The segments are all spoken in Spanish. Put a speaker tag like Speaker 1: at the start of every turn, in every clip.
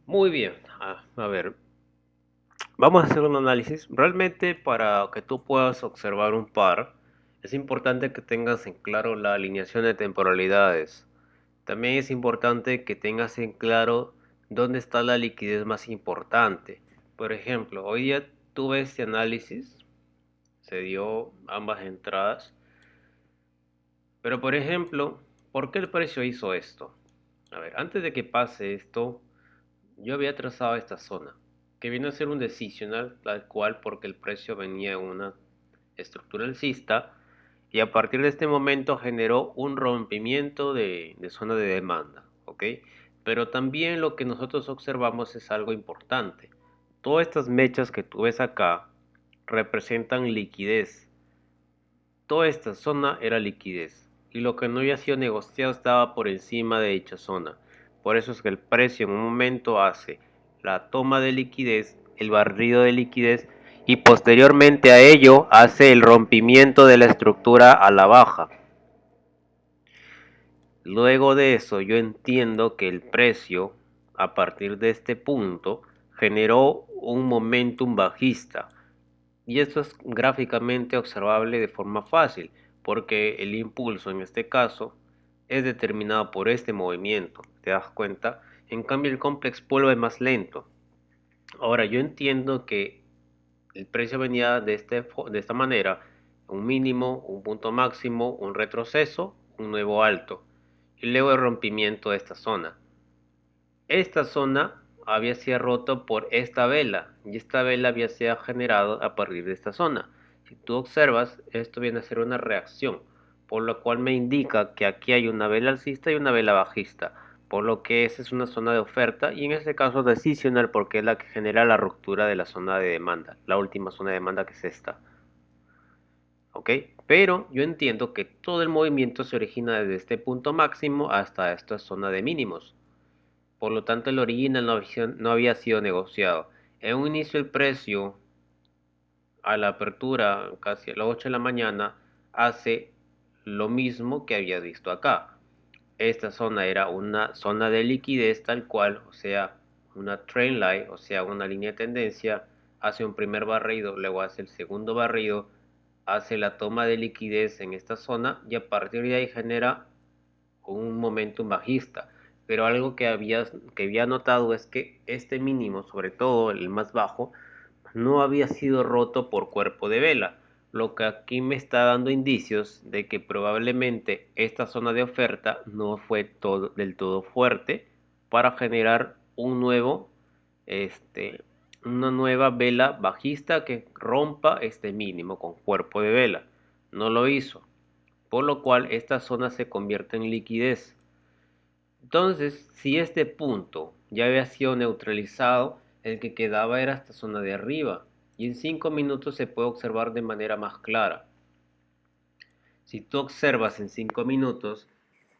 Speaker 1: Muy bien, a ver, vamos a hacer un análisis. Realmente para que tú puedas observar un par, es importante que tengas en claro la alineación de temporalidades. También es importante que tengas en claro dónde está la liquidez más importante. Por ejemplo, hoy día tuve este análisis, se dio ambas entradas, pero por ejemplo, ¿por qué el precio hizo esto? A ver, antes de que pase esto, yo había trazado esta zona, que viene a ser un decisional tal cual porque el precio venía en una estructura alcista y a partir de este momento generó un rompimiento de zona de demanda, ¿ok? Pero también lo que nosotros observamos es algo importante. Todas estas mechas que tú ves acá representan liquidez. Toda esta zona era liquidez y lo que no había sido negociado estaba por encima de dicha zona. Por eso es que el precio en un momento hace la toma de liquidez, el barrido de liquidez y posteriormente a ello hace el rompimiento de la estructura a la baja. Luego de eso yo entiendo que el precio a partir de este punto generó un momentum bajista. Y esto es gráficamente observable de forma fácil, porque el impulso en este caso es determinado por este movimiento, ¿te das cuenta? En cambio el complex pull es más lento. Ahora yo entiendo que el precio venía de esta manera, un mínimo, un punto máximo, un retroceso, un nuevo alto, y luego el rompimiento de esta zona. Esta zona había sido roto por esta vela y esta vela había sido generado a partir de esta zona. Si tú observas, esto viene a ser una reacción, por lo cual me indica que aquí hay una vela alcista y una vela bajista, por lo que esa es una zona de oferta y en este caso decisional porque es la que genera la ruptura de la zona de demanda, la última zona de demanda que es esta. ¿Ok? Pero yo entiendo que todo el movimiento se origina desde este punto máximo hasta esta zona de mínimos. Por lo tanto, el original no había sido negociado. En un inicio el precio a la apertura, casi a las 8 de la mañana, hace lo mismo que había visto acá. Esta zona era una zona de liquidez tal cual, o sea, una trend line, o sea, una línea de tendencia, hace un primer barrido, luego hace el segundo barrido, hace la toma de liquidez en esta zona y a partir de ahí genera un momentum bajista. Pero algo que había notado es que este mínimo, sobre todo el más bajo, no había sido roto por cuerpo de vela, lo que aquí me está dando indicios de que probablemente esta zona de oferta no fue del todo fuerte para generar este, una nueva vela bajista que rompa este mínimo con cuerpo de vela. No lo hizo, por lo cual esta zona se convierte en liquidez. Entonces, si este punto ya había sido neutralizado, el que quedaba era esta zona de arriba, y en 5 minutos se puede observar de manera más clara. Si tú observas en 5 minutos,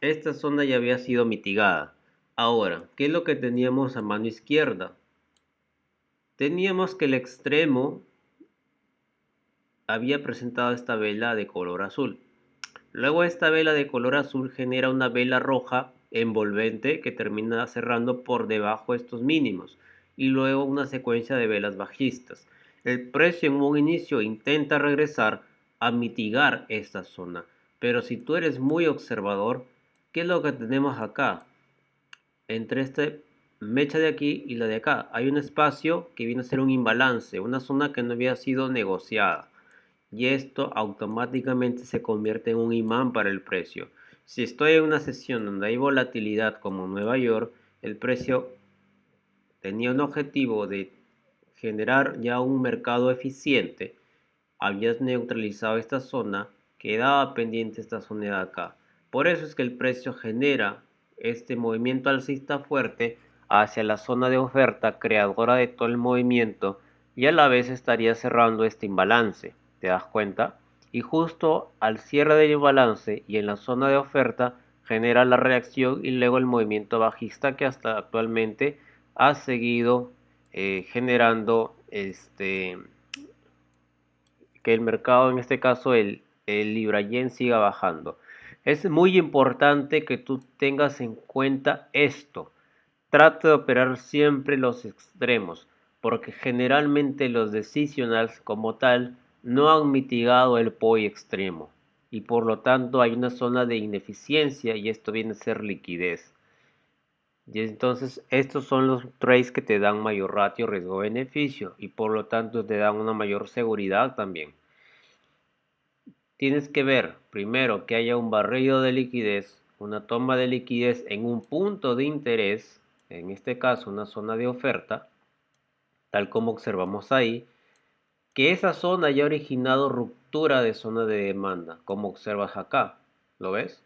Speaker 1: esta zona ya había sido mitigada. Ahora, ¿qué es lo que teníamos a mano izquierda? Teníamos que el extremo había presentado esta vela de color azul. Luego esta vela de color azul genera una vela roja envolvente que termina cerrando por debajo de estos mínimos y luego una secuencia de velas bajistas. El precio en un inicio intenta regresar a mitigar esta zona, pero si tú eres muy observador, ¿qué es lo que tenemos acá? Entre esta mecha de aquí y la de acá hay un espacio que viene a ser un imbalance, una zona que no había sido negociada y esto automáticamente se convierte en un imán para el precio. Si estoy en una sesión donde hay volatilidad como Nueva York, el precio tenía un objetivo de generar ya un mercado eficiente, habías neutralizado esta zona, quedaba pendiente esta zona de acá. Por eso es que el precio genera este movimiento alcista fuerte hacia la zona de oferta creadora de todo el movimiento y a la vez estaría cerrando este imbalance. ¿Te das cuenta? Y justo al cierre del imbalance y en la zona de oferta genera la reacción y luego el movimiento bajista que hasta actualmente ha seguido generando que el mercado, en este caso el Libra Yen, siga bajando. Es muy importante que tú tengas en cuenta esto. Trata de operar siempre los extremos, porque generalmente los decisionals como tal no han mitigado el POI extremo y por lo tanto hay una zona de ineficiencia y esto viene a ser liquidez. Y entonces estos son los trades que te dan mayor ratio riesgo-beneficio y por lo tanto te dan una mayor seguridad también. Tienes que ver primero que haya un barrido de liquidez, una toma de liquidez en un punto de interés, en este caso una zona de oferta, tal como observamos ahí, que esa zona haya originado ruptura de zona de demanda, como observas acá. ¿Lo ves?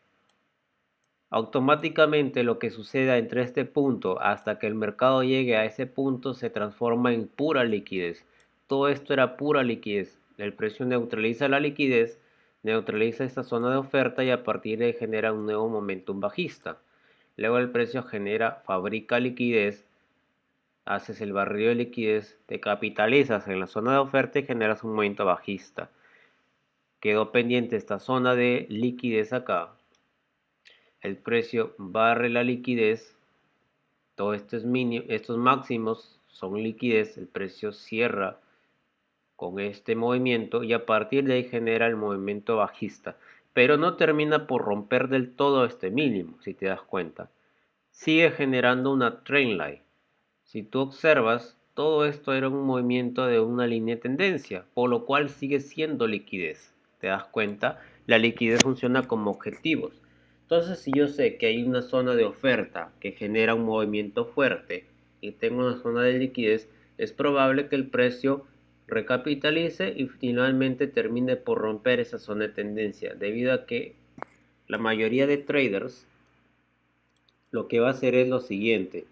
Speaker 1: Automáticamente lo que suceda entre este punto hasta que el mercado llegue a ese punto se transforma en pura liquidez. Todo esto era pura liquidez. El precio neutraliza la liquidez, neutraliza esta zona de oferta y a partir de ahí genera un nuevo momentum bajista. Luego el precio fabrica liquidez, haces el barrido de liquidez, te capitalizas en la zona de oferta y generas un movimiento bajista. Quedó pendiente esta zona de liquidez acá. El precio barre la liquidez. Todo esto es mínimo, estos máximos son liquidez. El precio cierra con este movimiento y a partir de ahí genera el movimiento bajista. Pero no termina por romper del todo este mínimo, si te das cuenta. Sigue generando una trendline. Si tú observas, todo esto era un movimiento de una línea de tendencia, por lo cual sigue siendo liquidez. ¿Te das cuenta? La liquidez funciona como objetivos. Entonces, si yo sé que hay una zona de oferta que genera un movimiento fuerte y tengo una zona de liquidez, es probable que el precio recapitalice y finalmente termine por romper esa zona de tendencia, debido a que la mayoría de traders lo que va a hacer es lo siguiente.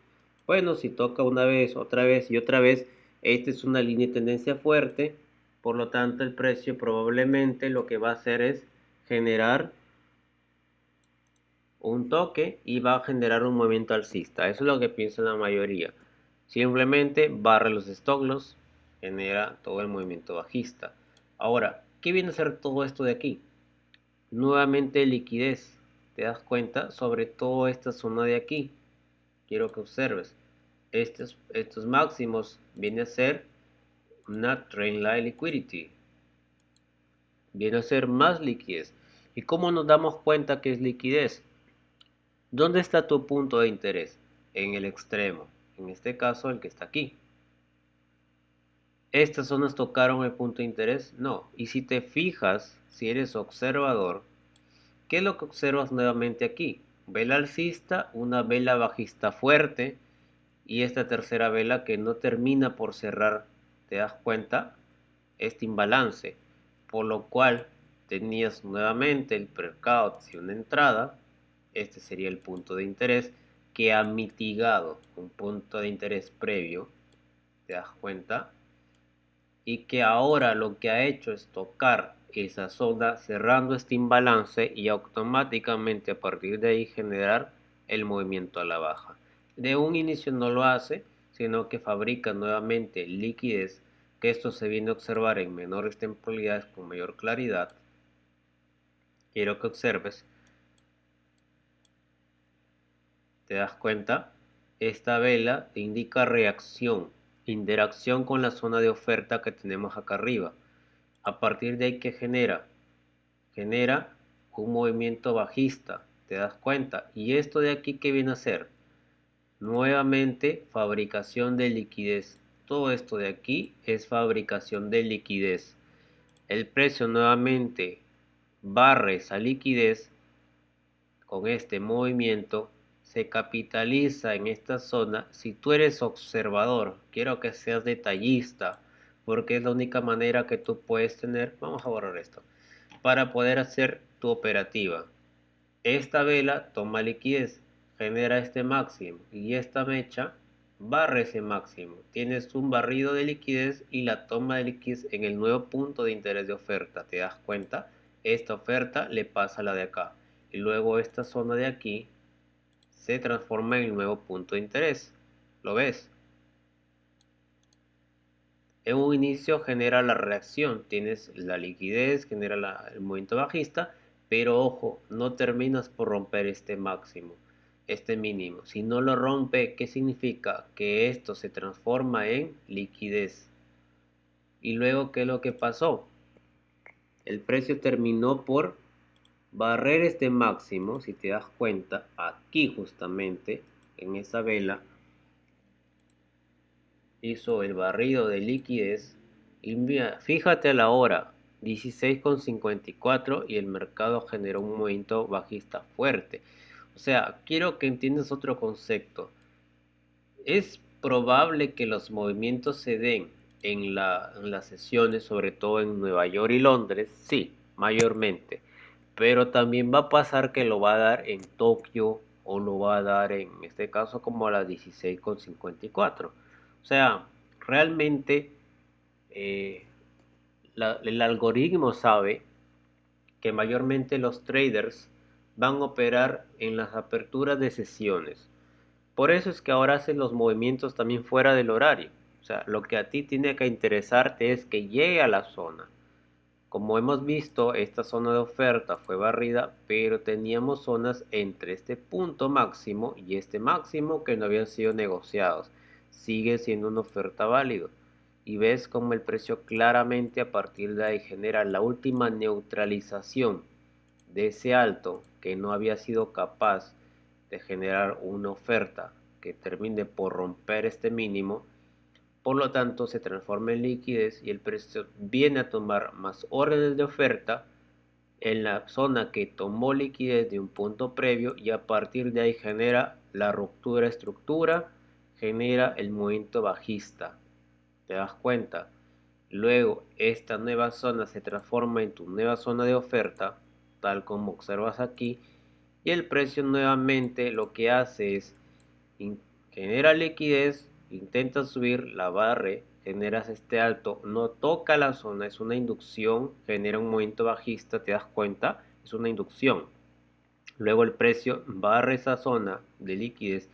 Speaker 1: Bueno, si toca una vez, otra vez y otra vez, esta es una línea de tendencia fuerte, por lo tanto el precio probablemente lo que va a hacer es generar un toque y va a generar un movimiento alcista. Eso es lo que piensa la mayoría. Simplemente barre los stop loss, genera todo el movimiento bajista. Ahora, ¿qué viene a ser todo esto de aquí? Nuevamente liquidez. ¿Te das cuenta? Sobre todo esta zona de aquí. Quiero que observes. Estos máximos viene a ser una trendline liquidity. Viene a ser más liquidez. ¿Y cómo nos damos cuenta que es liquidez? ¿Dónde está tu punto de interés? En el extremo. En este caso, el que está aquí. ¿Estas zonas tocaron el punto de interés? No. Y si te fijas, si eres observador, ¿qué es lo que observas nuevamente aquí? Vela alcista, una vela bajista fuerte y esta tercera vela que no termina por cerrar. ¿Te das cuenta? Este imbalance, por lo cual tenías nuevamente el breakout y una entrada. Este sería el punto de interés que ha mitigado un punto de interés previo. ¿Te das cuenta? Y que ahora lo que ha hecho es tocar esa zona cerrando este imbalance y automáticamente a partir de ahí generar el movimiento a la baja. De un inicio no lo hace, sino que fabrica nuevamente liquidez, que esto se viene a observar en menores temporalidades con mayor claridad. Quiero que observes, ¿te das cuenta? Esta vela te indica reacción, interacción con la zona de oferta que tenemos acá arriba. A partir de ahí, ¿qué genera? Genera un movimiento bajista, ¿te das cuenta? Y esto de aquí, ¿qué viene a ser? Nuevamente, fabricación de liquidez. Todo esto de aquí es fabricación de liquidez. El precio nuevamente barre esa liquidez con este movimiento, se capitaliza en esta zona. Si tú eres observador, quiero que seas detallista, porque es la única manera que tú puedes tener. Vamos a borrar esto para poder hacer tu operativa. Esta vela toma liquidez, genera este máximo y esta mecha barre ese máximo. Tienes un barrido de liquidez y la toma de liquidez en el nuevo punto de interés de oferta. ¿Te das cuenta? Esta oferta le pasa a la de acá y luego esta zona de aquí se transforma en el nuevo punto de interés. ¿Lo ves? En un inicio genera la reacción, tienes la liquidez, genera el movimiento bajista, pero ojo, no terminas por romper este máximo. este mínimo. Si no lo rompe, ¿qué significa? Que esto se transforma en liquidez. Y luego, ¿qué es lo que pasó? El precio terminó por barrer este máximo, si te das cuenta, aquí justamente, en esa vela, hizo el barrido de liquidez. Y mira, fíjate a la hora, 16,54, y el mercado generó un movimiento bajista fuerte. O sea, quiero que entiendas otro concepto. Es probable que los movimientos se den en las sesiones, sobre todo en Nueva York y Londres, sí, mayormente. Pero también va a pasar que lo va a dar en Tokio o lo va a dar en este caso como a las 16,54. O sea, realmente eh, el algoritmo sabe que mayormente los traders van a operar en las aperturas de sesiones. Por eso es que ahora hacen los movimientos también fuera del horario. O sea, lo que a ti tiene que interesarte es que llegue a la zona. Como hemos visto, esta zona de oferta fue barrida, pero teníamos zonas entre este punto máximo y este máximo que no habían sido negociados. Sigue siendo una oferta válida. Y ves como el precio claramente a partir de ahí genera la última neutralización de ese alto que no había sido capaz de generar una oferta que termine por romper este mínimo. Por lo tanto, se transforma en liquidez y el precio viene a tomar más órdenes de oferta en la zona que tomó liquidez de un punto previo, y a partir de ahí genera la ruptura estructura, genera el movimiento bajista. ¿Te das cuenta? Luego esta nueva zona se transforma en tu nueva zona de oferta, tal como observas aquí, y el precio nuevamente lo que hace es genera liquidez, intenta subir, la barre, generas este alto, no toca la zona, es una inducción, genera un movimiento bajista, ¿te das cuenta? Es una inducción. Luego el precio barre esa zona de liquidez,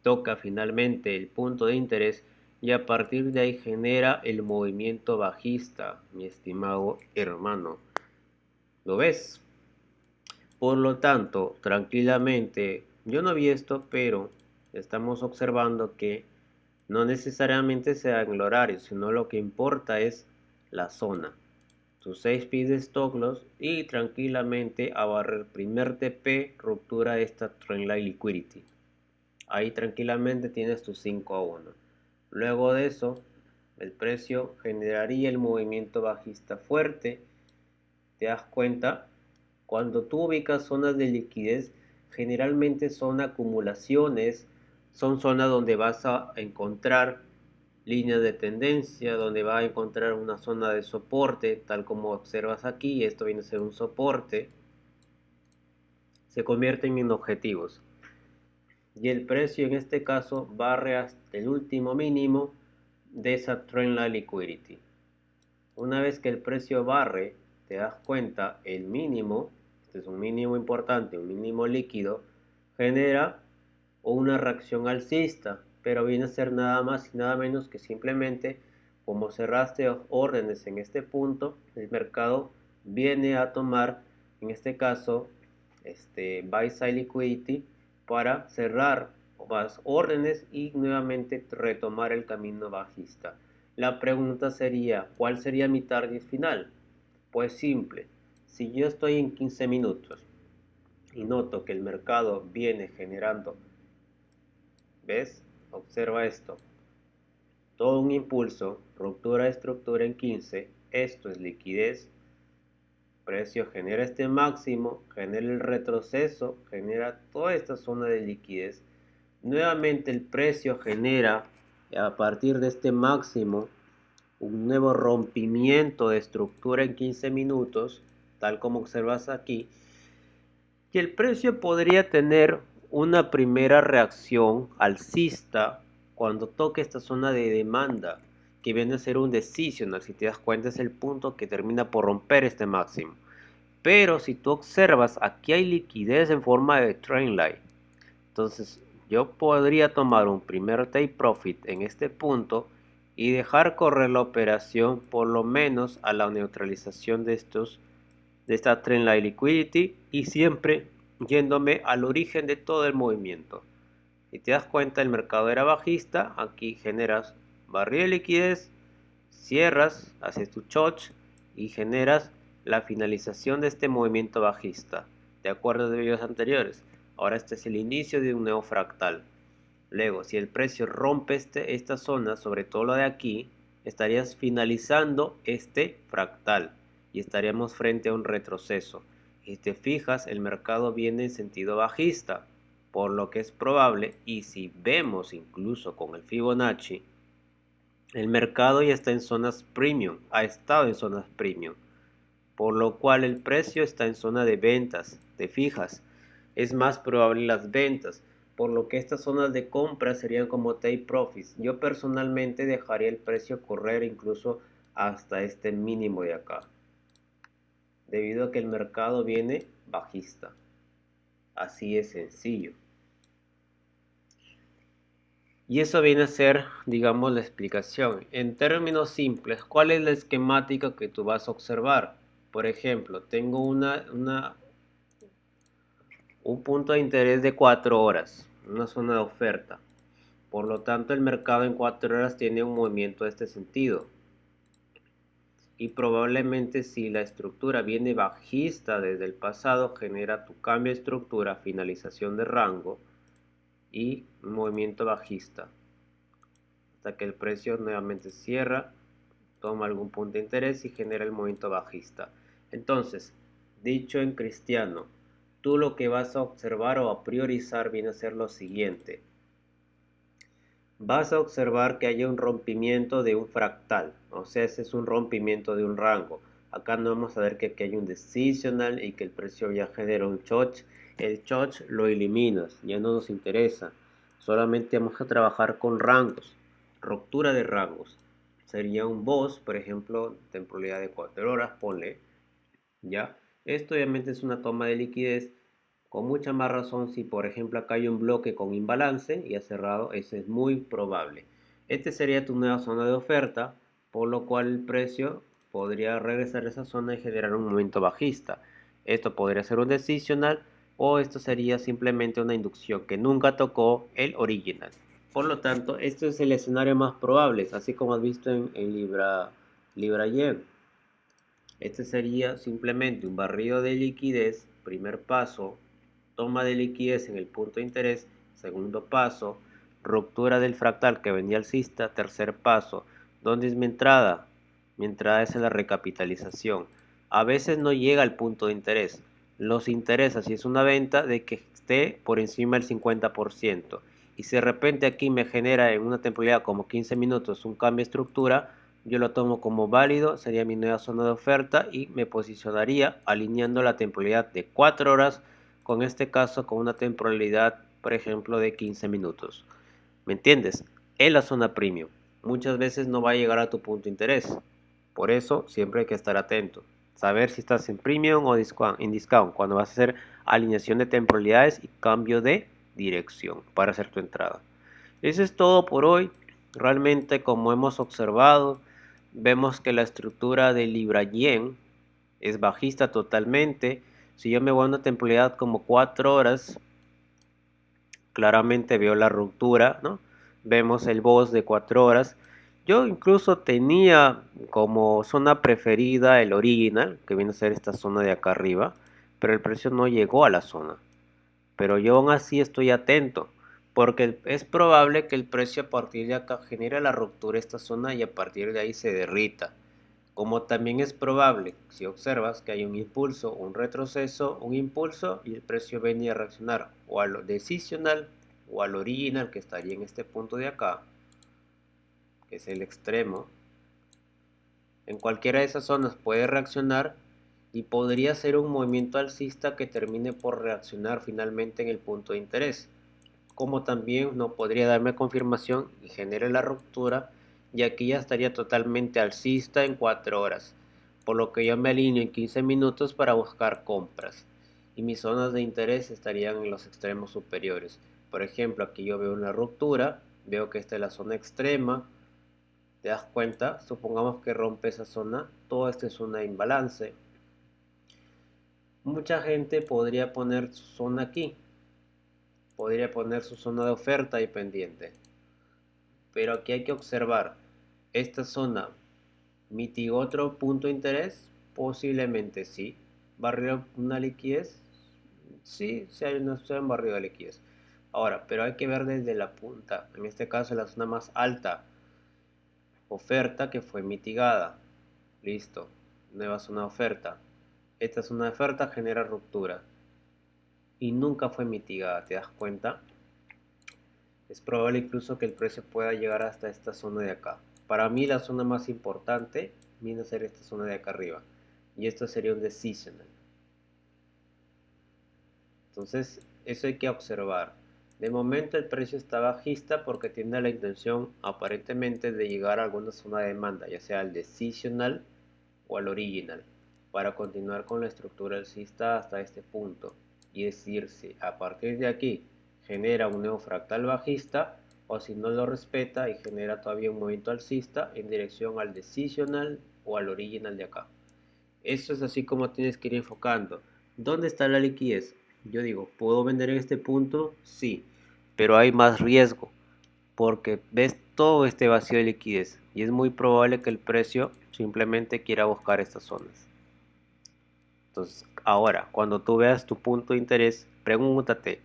Speaker 1: toca finalmente el punto de interés y a partir de ahí genera el movimiento bajista, mi estimado hermano. ¿Lo ves? Por lo tanto, tranquilamente, yo no vi esto, pero estamos observando que no necesariamente sea en el horario, sino lo que importa es la zona. Tus 6 pies de stop loss y tranquilamente a barrer primer TP, ruptura esta trendline liquidity. Ahí tranquilamente tienes tus 5 a 1. Luego de eso, el precio generaría el movimiento bajista fuerte. ¿Te das cuenta? Cuando tú ubicas zonas de liquidez, generalmente son acumulaciones, son zonas donde vas a encontrar líneas de tendencia, donde vas a encontrar una zona de soporte, tal como observas aquí. Esto viene a ser un soporte, se convierten en objetivos. Y el precio en este caso barre hasta el último mínimo de esa trendline liquidity. Una vez que el precio barre, te das cuenta, el mínimo, este es un mínimo importante, un mínimo líquido, genera una reacción alcista, pero viene a ser nada más y nada menos que simplemente, como cerraste órdenes en este punto, el mercado viene a tomar, en este caso, buy side liquidity para cerrar más órdenes y nuevamente retomar el camino bajista. La pregunta sería, ¿cuál sería mi target final? Pues simple, si yo estoy en 15 minutos y noto que el mercado viene generando, ¿ves? Observa esto, todo un impulso, ruptura de estructura en 15, esto es liquidez, precio genera este máximo, genera el retroceso, genera toda esta zona de liquidez, nuevamente el precio genera a partir de este máximo un nuevo rompimiento de estructura en 15 minutos, tal como observas aquí, y el precio podría tener una primera reacción alcista cuando toque esta zona de demanda, que viene a ser un decisional. Si te das cuenta, es el punto que termina por romper este máximo. Pero si tú observas, aquí hay liquidez en forma de trendline. Entonces yo podría tomar un primer take profit en este punto y dejar correr la operación por lo menos a la neutralización de esta trendline liquidity, y siempre yéndome al origen de todo el movimiento. Si te das cuenta, el mercado era bajista, aquí generas barril de liquidez, cierras, haces tu choch y generas la finalización de este movimiento bajista, de acuerdo de videos anteriores. Ahora este es el inicio de un nuevo fractal. Luego, si el precio rompe esta zona, sobre todo lo de aquí, estarías finalizando este fractal y estaríamos frente a un retroceso. Si te fijas, el mercado viene en sentido bajista, por lo que es probable, y si vemos incluso con el Fibonacci, el mercado ya está en zonas premium, ha estado en zonas premium, por lo cual el precio está en zona de ventas. ¿Te fijas? Es más probable las ventas, por lo que estas zonas de compra serían como take profits. Yo personalmente dejaría el precio correr incluso hasta este mínimo de acá, debido a que el mercado viene bajista. Así es sencillo. Y eso viene a ser, digamos, la explicación. En términos simples, ¿cuál es la esquemática que tú vas a observar? Por ejemplo, tengo un punto de interés de 4 horas, una zona de oferta. Por lo tanto, el mercado en 4 horas tiene un movimiento de este sentido. Y probablemente si la estructura viene bajista desde el pasado, genera tu cambio de estructura, finalización de rango y movimiento bajista. Hasta que el precio nuevamente cierra, toma algún punto de interés y genera el movimiento bajista. Entonces, dicho en cristiano, tú lo que vas a observar o a priorizar viene a ser lo siguiente. Vas a observar que hay un rompimiento de un fractal, o sea, ese es un rompimiento de un rango. Acá no vamos a ver que aquí hay un decisional y que el precio ya genera un choch. El choch lo eliminas, ya no nos interesa. Solamente vamos a trabajar con rangos, ruptura de rangos. Sería un boss, por ejemplo, temporalidad de 4 horas, ponle, ¿ya? Esto obviamente es una toma de liquidez con mucha más razón si por ejemplo acá hay un bloque con imbalance y ha cerrado, eso es muy probable. Este sería tu nueva zona de oferta, por lo cual el precio podría regresar a esa zona y generar un momento bajista. Esto podría ser un decisional o esto sería simplemente una inducción que nunca tocó el original. Por lo tanto, este es el escenario más probable, así como has visto en Libra Yen. Este sería simplemente un barrido de liquidez, primer paso, toma de liquidez en el punto de interés, segundo paso, ruptura del fractal que venía alcista, tercer paso. ¿Dónde es mi entrada? Mi entrada es en la recapitalización. A veces no llega al punto de interés. Nos interesa, si es una venta, de que esté por encima del 50%. Y si de repente aquí me genera en una temporalidad como 15 minutos un cambio de estructura, yo lo tomo como válido, sería mi nueva zona de oferta y me posicionaría alineando la temporalidad de 4 horas, con este caso con una temporalidad, por ejemplo, de 15 minutos. ¿Me entiendes? En la zona premium. Muchas veces no va a llegar a tu punto de interés. Por eso siempre hay que estar atento. Saber si estás en premium o en discount cuando vas a hacer alineación de temporalidades y cambio de dirección para hacer tu entrada. Eso es todo por hoy. Realmente, como hemos observado, vemos que la estructura de Libra Yen es bajista totalmente. Si yo me voy a una temporalidad como 4 horas, claramente veo la ruptura, ¿no? Vemos el boss de 4 horas. Yo incluso tenía como zona preferida el original, que viene a ser esta zona de acá arriba, pero el precio no llegó a la zona. Pero yo aún así estoy atento, porque es probable que el precio a partir de acá genere la ruptura de esta zona y a partir de ahí se derrita. Como también es probable, si observas que hay un impulso, un retroceso, un impulso y el precio venía a reaccionar o a lo decisional o al original que estaría en este punto de acá, que es el extremo. En cualquiera de esas zonas puede reaccionar y podría ser un movimiento alcista que termine por reaccionar finalmente en el punto de interés. Como también no podría darme confirmación y genere la ruptura, y aquí ya estaría totalmente alcista en 4 horas, por lo que yo me alineo en 15 minutos para buscar compras y mis zonas de interés estarían en los extremos superiores. Por ejemplo, aquí yo veo una ruptura, veo que esta es la zona extrema, te das cuenta, supongamos que rompe esa zona, toda esta es una imbalance. Mucha gente podría poner su zona aquí, podría poner su zona de oferta y pendiente, pero aquí hay que observar, esta zona mitigó otro punto de interés, posiblemente sí, barrió una liquidez, sí, se han barrido de liquidez. Ahora, pero hay que ver desde la punta, en este caso la zona más alta, oferta que fue mitigada, listo, nueva zona de oferta. Esta zona de oferta genera ruptura y nunca fue mitigada, ¿te das cuenta? Es probable incluso que el precio pueda llegar hasta esta zona de acá. Para mí la zona más importante viene a ser esta zona de acá arriba. Y esto sería un decisional. Entonces, eso hay que observar. De momento el precio está bajista porque tiene la intención aparentemente de llegar a alguna zona de demanda, ya sea al decisional o al original, para continuar con la estructura alcista hasta este punto y decir si a partir de aquí genera un nuevo fractal bajista o si no lo respeta y genera todavía un movimiento alcista en dirección al decisional o al original de acá. Eso es así como tienes que ir enfocando. ¿Dónde está la liquidez? Yo digo, ¿puedo vender en este punto? Sí, pero hay más riesgo porque ves todo este vacío de liquidez y es muy probable que el precio simplemente quiera buscar estas zonas. Entonces, ahora, cuando tú veas tu punto de interés, pregúntate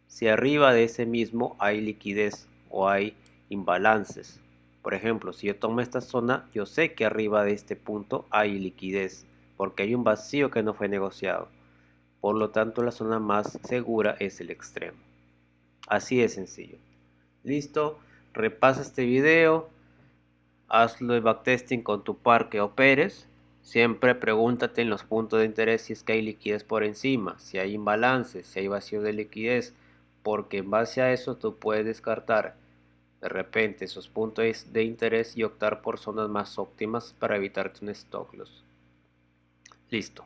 Speaker 1: si arriba de ese mismo hay liquidez o hay imbalances. Por ejemplo, si yo tomo esta zona, yo sé que arriba de este punto hay liquidez porque hay un vacío que no fue negociado. Por lo tanto, la zona más segura es el extremo. Así de sencillo. Listo, repasa este video, hazlo de backtesting con tu par que operes. Siempre pregúntate en los puntos de interés si es que hay liquidez por encima, si hay imbalance, si hay vacío de liquidez, porque en base a eso tú puedes descartar de repente esos puntos de interés y optar por zonas más óptimas para evitarte un stop loss. Listo.